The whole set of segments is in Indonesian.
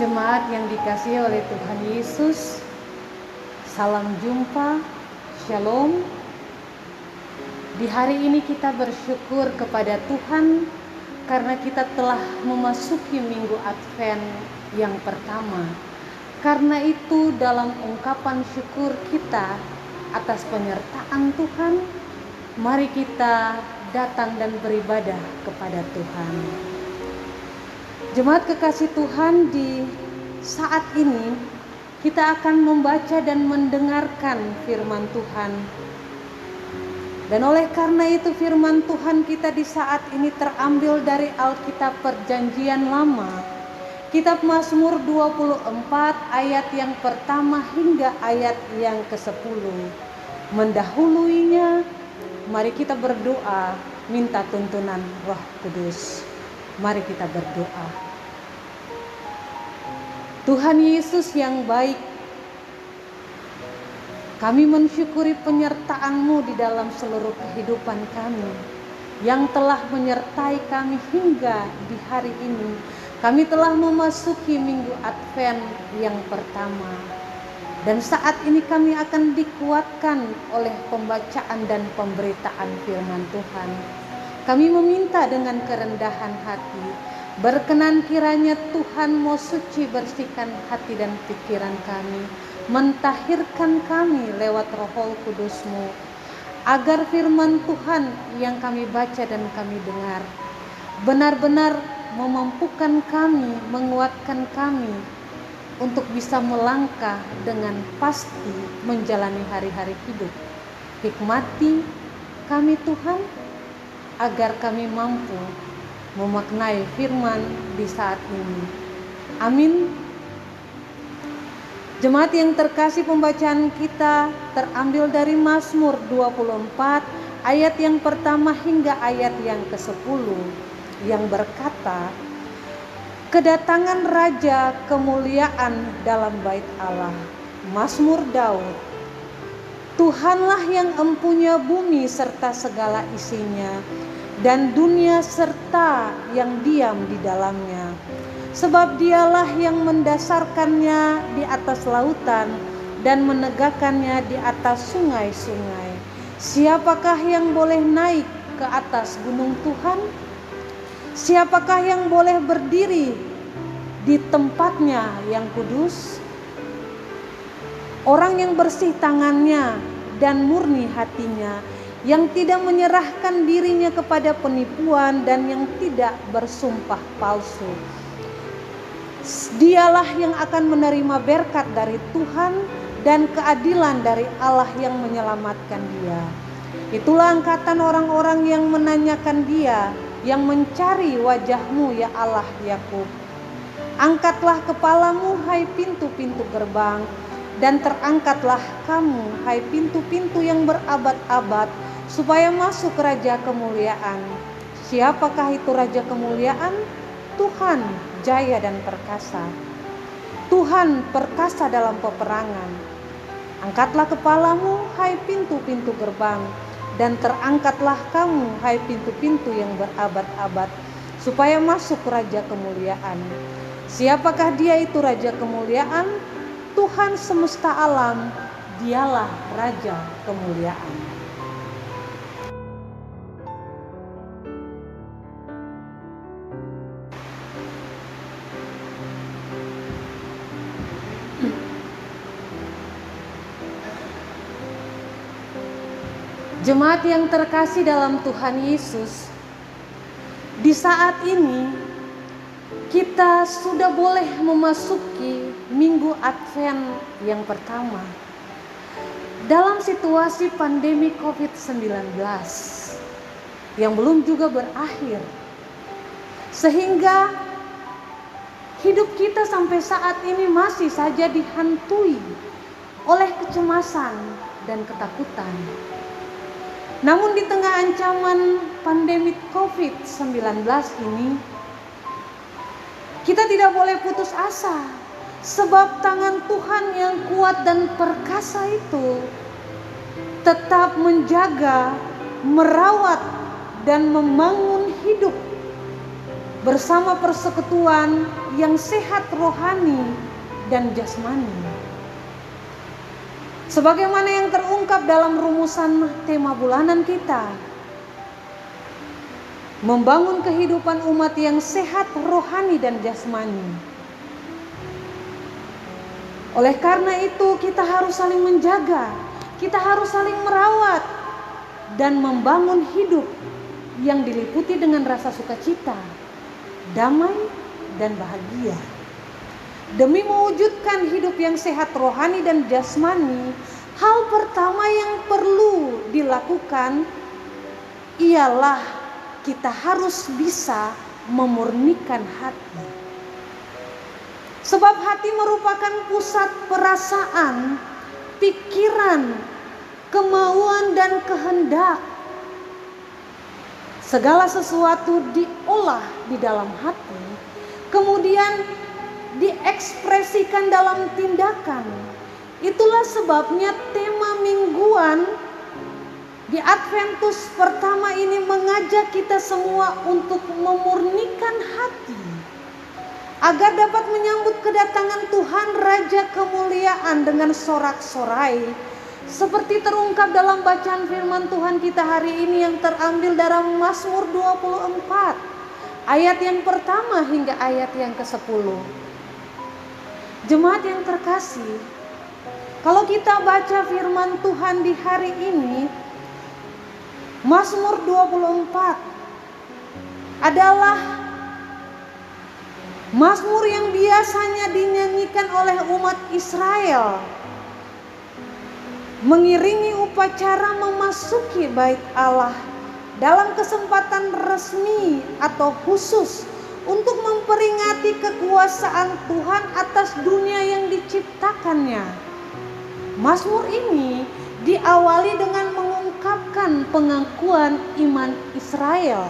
Jemaat yang dikasihi oleh Tuhan Yesus, salam jumpa, shalom. Di hari ini kita bersyukur kepada Tuhan karena kita telah memasuki minggu Advent yang pertama. Karena itu dalam ungkapan syukur kita atas penyertaan Tuhan, mari kita datang dan beribadah kepada Tuhan. Jemaat kekasih Tuhan, di saat ini kita akan membaca dan mendengarkan firman Tuhan. Dan oleh karena itu firman Tuhan kita di saat ini terambil dari Alkitab Perjanjian Lama, Kitab Mazmur 24 ayat yang pertama hingga ayat yang ke-10. Mendahuluinya, mari kita berdoa minta tuntunan Roh Kudus. Mari kita berdoa. Tuhan Yesus yang baik, kami mensyukuri penyertaan-Mu di dalam seluruh kehidupan kami, yang telah menyertai kami hingga di hari ini. Kami telah memasuki minggu Advent yang pertama. Dan saat ini kami akan dikuatkan oleh pembacaan dan pemberitaan firman Tuhan. Kami meminta dengan kerendahan hati, berkenan kiranya Tuhan mau suci bersihkan hati dan pikiran kami, mentahirkan kami lewat Roh Kudus-Mu, agar firman Tuhan yang kami baca dan kami dengar benar-benar memampukan kami, menguatkan kami untuk bisa melangkah dengan pasti menjalani hari-hari hidup. Hikmati kami Tuhan, agar kami mampu memaknai firman di saat ini. Amin. Jemaat yang terkasih, pembacaan kita terambil dari Mazmur 24 ayat yang pertama hingga ayat yang ke-10 yang berkata, kedatangan Raja kemuliaan dalam bait Allah. Mazmur Daud. Tuhanlah yang empunya bumi serta segala isinya, dan dunia serta yang diam di dalamnya. Sebab dialah yang mendasarkannya di atas lautan dan menegakkannya di atas sungai-sungai. Siapakah yang boleh naik ke atas gunung Tuhan? Siapakah yang boleh berdiri di tempatnya yang kudus? Orang yang bersih tangannya dan murni hatinya, yang tidak menyerahkan dirinya kepada penipuan dan yang tidak bersumpah palsu. Dialah yang akan menerima berkat dari Tuhan dan keadilan dari Allah yang menyelamatkan dia. Itulah angkatan orang-orang yang menanyakan dia, yang mencari wajah-Mu ya Allah Yakub. Angkatlah kepalamu hai pintu-pintu gerbang, dan terangkatlah kamu hai pintu-pintu yang berabad-abad, supaya masuk Raja kemuliaan. Siapakah itu Raja kemuliaan? Tuhan jaya dan perkasa. Tuhan perkasa dalam peperangan. Angkatlah kepalamu hai pintu-pintu gerbang, dan terangkatlah kamu hai pintu-pintu yang berabad-abad, supaya masuk Raja kemuliaan. Siapakah dia itu Raja kemuliaan? Tuhan semesta alam, dialah Raja kemuliaan. Jemaat yang terkasih dalam Tuhan Yesus, di saat ini kita sudah boleh memasuki minggu Advent yang pertama dalam situasi pandemi COVID-19 yang belum juga berakhir, sehingga hidup kita sampai saat ini masih saja dihantui oleh kecemasan dan ketakutan. Namun di tengah ancaman pandemi COVID-19 ini, kita tidak boleh putus asa, sebab tangan Tuhan yang kuat dan perkasa itu tetap menjaga, merawat, dan membangun hidup bersama persekutuan yang sehat rohani dan jasmani. Sebagaimana yang terungkap dalam rumusan tema bulanan kita, membangun kehidupan umat yang sehat rohani dan jasmani. Oleh karena itu kita harus saling menjaga, kita harus saling merawat dan membangun hidup yang diliputi dengan rasa sukacita, damai dan bahagia. Demi mewujudkan hidup yang sehat rohani dan jasmani, hal pertama yang perlu dilakukan ialah kita harus bisa memurnikan hati. Sebab hati merupakan pusat perasaan, pikiran, kemauan dan kehendak. Segala sesuatu diolah di dalam hati, kemudian diekspresikan dalam tindakan. Itulah sebabnya tema mingguan di Adventus pertama ini mengajak kita semua untuk memurnikan hati, agar dapat menyambut kedatangan Tuhan Raja Kemuliaan dengan sorak-sorai, seperti terungkap dalam bacaan firman Tuhan kita hari ini yang terambil dalam Mazmur 24 ayat yang pertama hingga ayat yang ke-10. Jemaat yang terkasih, kalau kita baca firman Tuhan di hari ini, Mazmur 24 adalah Mazmur yang biasanya dinyanyikan oleh umat Israel mengiringi upacara memasuki bait Allah dalam kesempatan resmi atau khusus untuk memperingati kekuasaan Tuhan atas dunia yang diciptakannya. Mazmur ini diawali dengan mengungkapkan pengakuan iman Israel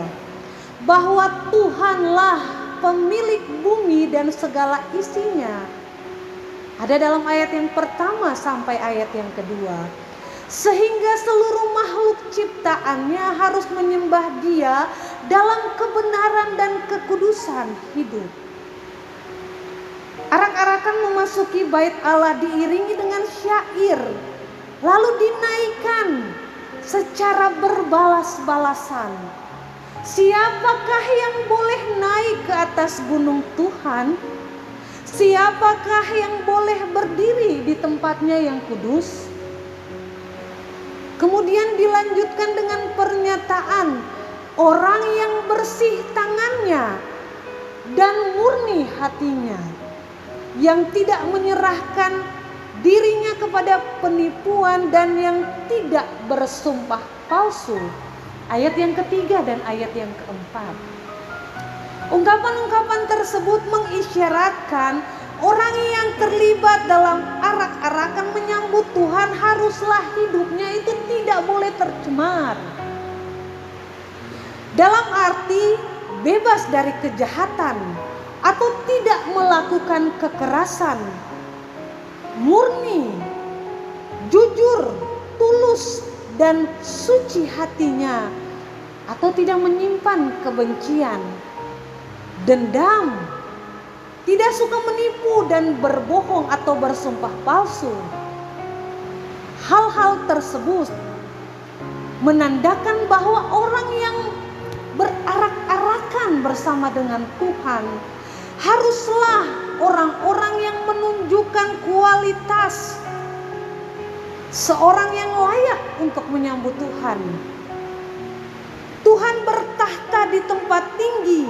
bahwa Tuhanlah pemilik bumi dan segala isinya. Ada dalam ayat yang pertama sampai ayat yang kedua. Sehingga seluruh makhluk ciptaannya harus menyembah Dia dalam kebenaran dan kekudusan hidup. Arak-arakan memasuki bait Allah diiringi dengan syair, lalu dinaikkan secara berbalas-balasan. Siapakah yang boleh naik ke atas gunung Tuhan? Siapakah yang boleh berdiri di tempatnya yang kudus? Kemudian dilanjutkan dengan pernyataan orang yang bersih tangannya dan murni hatinya, yang tidak menyerahkan dirinya kepada penipuan dan yang tidak bersumpah palsu. Ayat yang ketiga dan ayat yang keempat. Ungkapan-ungkapan tersebut mengisyaratkan orang yang terlibat dalam arak-arakan menyambut Tuhan haruslah hidupnya itu tidak boleh tercemar. Dalam arti bebas dari kejahatan atau tidak melakukan kekerasan, murni, jujur, tulus dan suci hatinya, atau tidak menyimpan kebencian, dendam, tidak suka menipu dan berbohong atau bersumpah palsu. Hal-hal tersebut menandakan bahwa orang yang berarak-arakan bersama dengan Tuhan haruslah orang-orang yang menunjukkan kualitas seorang yang layak untuk menyambut Tuhan. Tuhan bertahta di tempat tinggi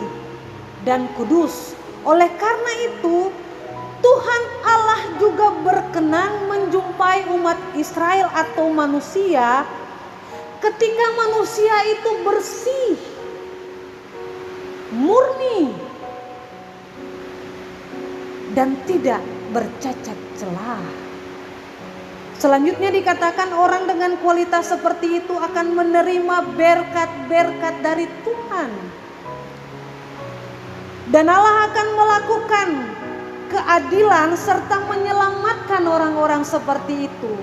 dan kudus. Oleh karena itu, Tuhan Allah juga berkenan menjumpai umat Israel atau manusia ketika manusia itu bersih, murni, dan tidak bercacat celah. Selanjutnya dikatakan orang dengan kualitas seperti itu akan menerima berkat-berkat dari Tuhan. Dan Allah akan melakukan keadilan serta menyelamatkan orang-orang seperti itu.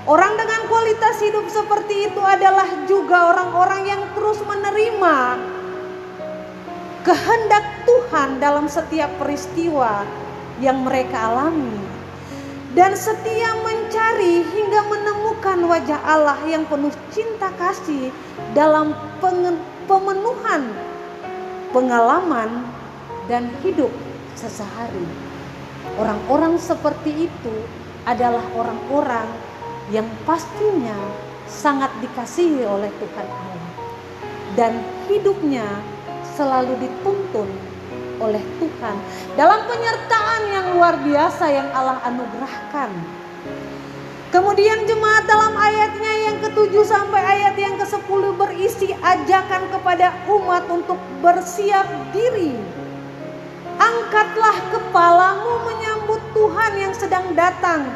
Orang dengan kualitas hidup seperti itu adalah juga orang-orang yang terus menerima kehendak Tuhan dalam setiap peristiwa yang mereka alami, dan setia mencari hingga menemukan wajah Allah yang penuh cinta kasih dalam pemenuhan pengalaman dan hidup sehari-hari. Orang-orang seperti itu adalah orang-orang yang pastinya sangat dikasihi oleh Tuhan Allah, dan hidupnya selalu dituntun oleh Tuhan dalam penyertaan yang luar biasa yang Allah anugerahkan. Kemudian jemaat, dalam ayatnya yang ke-7 sampai ayat yang ke-10 berisi ajakan kepada umat untuk bersiap diri. Angkatlah kepalamu menyambut Tuhan yang sedang datang,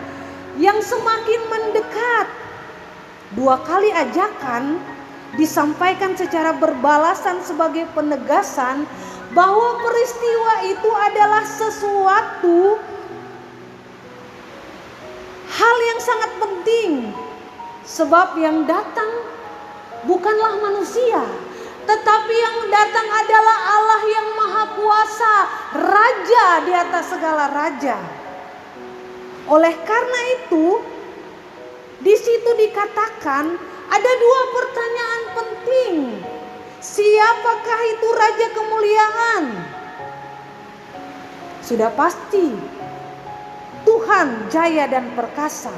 yang semakin mendekat. 2 kali ajakan disampaikan secara berbalasan sebagai penegasan bahwa peristiwa itu adalah sesuatu hal yang sangat penting, sebab yang datang bukanlah manusia, tetapi yang datang adalah Allah yang Maha Kuasa, Raja di atas segala raja. Oleh karena itu, di situ dikatakan ada 2 pertanyaan penting. Siapakah itu Raja Kemuliaan? Sudah pasti Tuhan jaya dan perkasa.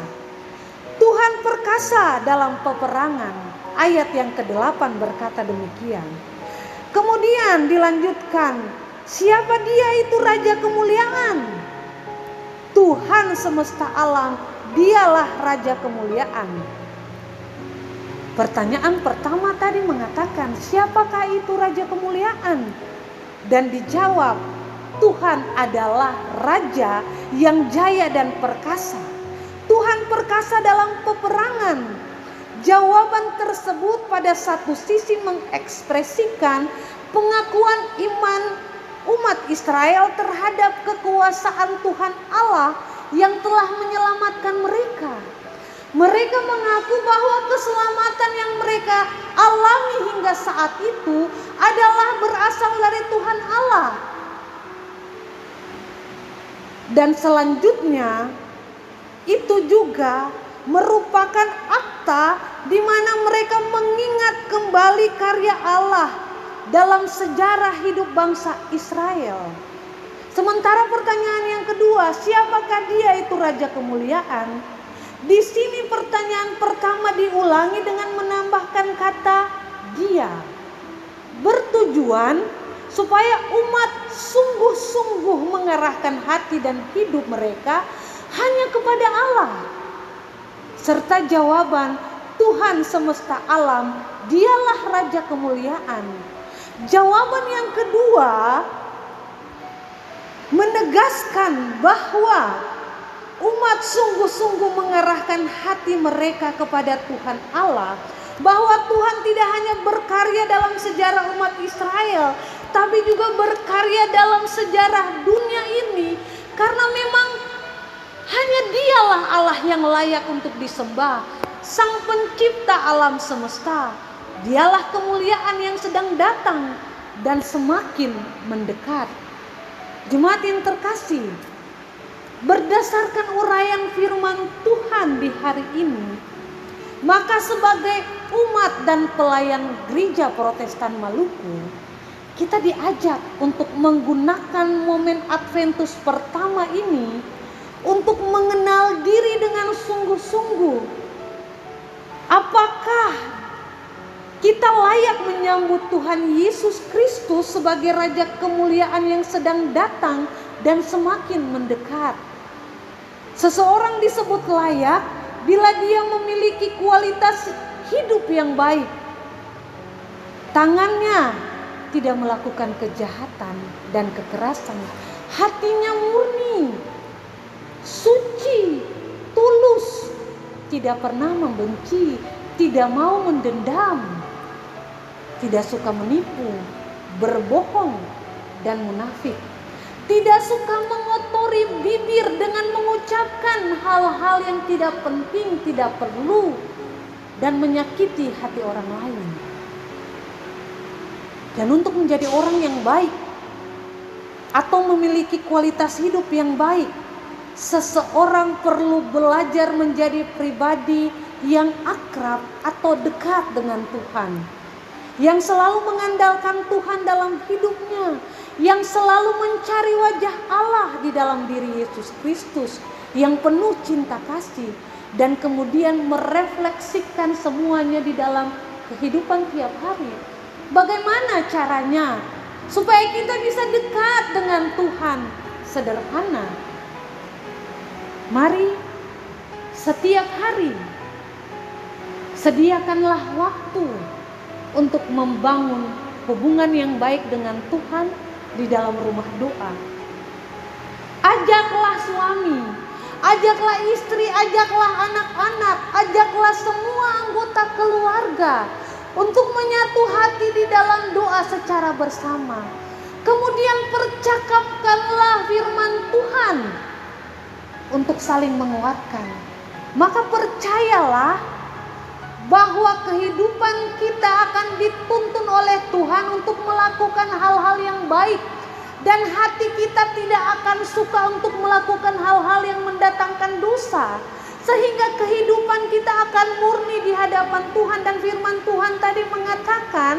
Tuhan perkasa dalam peperangan. Ayat yang ke-8 berkata demikian. Kemudian dilanjutkan, siapa dia itu Raja Kemuliaan? Tuhan semesta alam, dialah Raja Kemuliaan. Pertanyaan pertama tadi mengatakan, siapakah itu Raja Kemuliaan? Dan dijawab, Tuhan adalah Raja yang jaya dan perkasa. Tuhan perkasa dalam peperangan. Jawaban tersebut pada satu sisi mengekspresikan pengakuan iman umat Israel terhadap kekuasaan Tuhan Allah yang telah menyelamatkan mereka. Mereka mengaku bahwa keselamatan yang mereka alami hingga saat itu adalah berasal dari Tuhan Allah. Dan selanjutnya itu juga merupakan akta di mana mereka mengingat kembali karya Allah dalam sejarah hidup bangsa Israel. Sementara pertanyaan yang kedua, siapakah dia itu Raja Kemuliaan? Di sini pertanyaan pertama diulangi dengan menambahkan kata dia, bertujuan supaya umat sungguh-sungguh mengarahkan hati dan hidup mereka hanya kepada Allah. Serta jawaban Tuhan semesta alam, dialah Raja Kemuliaan. Jawaban yang kedua menegaskan bahwa umat sungguh-sungguh mengarahkan hati mereka kepada Tuhan Allah, bahwa Tuhan tidak hanya berkarya dalam sejarah umat Israel, tapi juga berkarya dalam sejarah dunia ini, karena memang hanya dialah Allah yang layak untuk disembah, Sang Pencipta alam semesta. Dialah kemuliaan yang sedang datang dan semakin mendekat. Jemaat yang terkasih, berdasarkan uraian firman Tuhan di hari ini, maka sebagai umat dan pelayan Gereja Protestan Maluku, kita diajak untuk menggunakan momen Adventus pertama ini untuk mengenal diri dengan sungguh-sungguh. Apakah kita layak menyambut Tuhan Yesus Kristus sebagai Raja Kemuliaan yang sedang datang dan semakin mendekat? Seseorang disebut layak bila dia memiliki kualitas hidup yang baik. Tangannya tidak melakukan kejahatan dan kekerasan. Hatinya murni, suci, tulus, tidak pernah membenci, tidak mau mendendam, tidak suka menipu, berbohong, dan munafik. Tidak suka mengotori bibir dengan mengucapkan hal-hal yang tidak penting, tidak perlu, dan menyakiti hati orang lain. Dan untuk menjadi orang yang baik atau memiliki kualitas hidup yang baik, seseorang perlu belajar menjadi pribadi yang akrab atau dekat dengan Tuhan, yang selalu mengandalkan Tuhan dalam hidupnya, yang selalu mencari wajah Allah di dalam diri Yesus Kristus, yang penuh cinta kasih, dan kemudian merefleksikan semuanya di dalam kehidupan tiap hari. Bagaimana caranya supaya kita bisa dekat dengan Tuhan? Sederhana. Mari setiap hari sediakanlah waktu untuk membangun hubungan yang baik dengan Tuhan di dalam rumah doa. Ajaklah suami, ajaklah istri, ajaklah anak-anak, ajaklah semua anggota keluarga untuk menyatu hati di dalam doa secara bersama. Kemudian percakapkanlah firman Tuhan untuk saling menguatkan. Maka percayalah bahwa kehidupan kita akan dituntun oleh Tuhan untuk melakukan hal-hal yang baik. Dan hati kita tidak akan suka untuk melakukan hal-hal yang mendatangkan dosa. Sehingga kehidupan kita akan murni di hadapan Tuhan. Dan firman Tuhan tadi mengatakan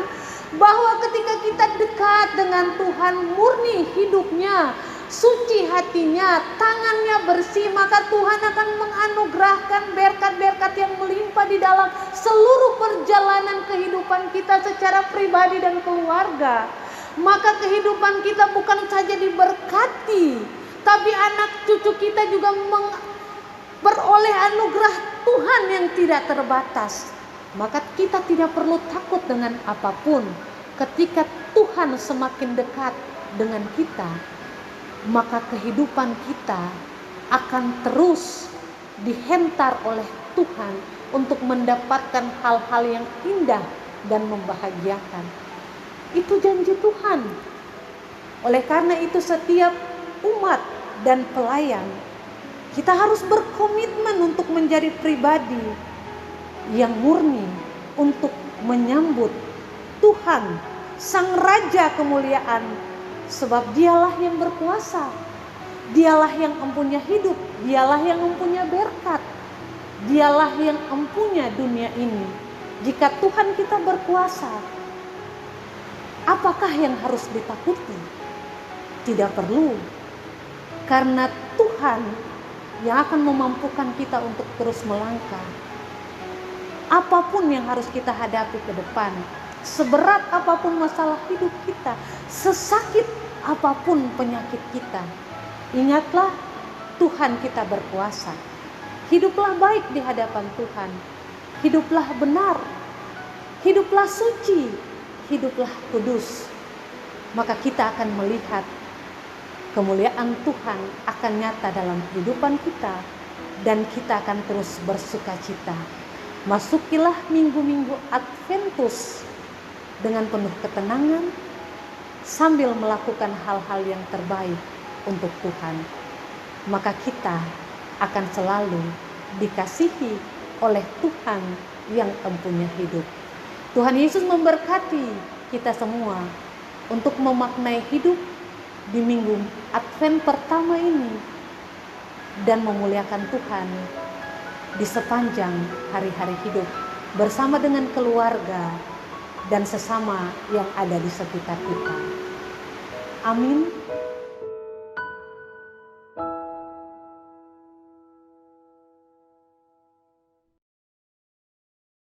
bahwa ketika kita dekat dengan Tuhan, murni hidupnya, suci hatinya, tangannya bersih, maka Tuhan akan menganugerahkan berkat-berkat yang melimpah di dalam seluruh perjalanan kehidupan kita secara pribadi dan keluarga. Maka kehidupan kita bukan saja diberkati, tapi anak cucu kita juga beroleh anugerah Tuhan yang tidak terbatas. Maka kita tidak perlu takut dengan apapun. Ketika Tuhan semakin dekat dengan kita, maka kehidupan kita akan terus dihentar oleh Tuhan untuk mendapatkan hal-hal yang indah dan membahagiakan. Itu janji Tuhan. Oleh karena itu setiap umat dan pelayan, kita harus berkomitmen untuk menjadi pribadi yang murni untuk menyambut Tuhan, Sang Raja kemuliaan. Sebab dialah yang berkuasa, dialah yang empunya hidup, dialah yang empunya berkat, dialah yang empunya dunia ini. Jika Tuhan kita berkuasa, apakah yang harus ditakuti? Tidak perlu. Karena Tuhan yang akan memampukan kita untuk terus melangkah. Apapun yang harus kita hadapi ke depan, seberat apapun masalah hidup kita, sesakit apapun penyakit kita, ingatlah Tuhan kita berkuasa. Hiduplah baik di hadapan Tuhan, hiduplah benar, hiduplah suci, hiduplah kudus. Maka kita akan melihat kemuliaan Tuhan akan nyata dalam kehidupan kita, dan kita akan terus bersuka cita. Masukilah minggu-minggu Adventus dengan penuh ketenangan, sambil melakukan hal-hal yang terbaik untuk Tuhan. Maka kita akan selalu dikasihi oleh Tuhan yang empunya hidup. Tuhan Yesus memberkati kita semua untuk memaknai hidup di minggu Advent pertama ini dan memuliakan Tuhan di sepanjang hari-hari hidup bersama dengan keluarga dan sesama yang ada di sekitar kita. Amin.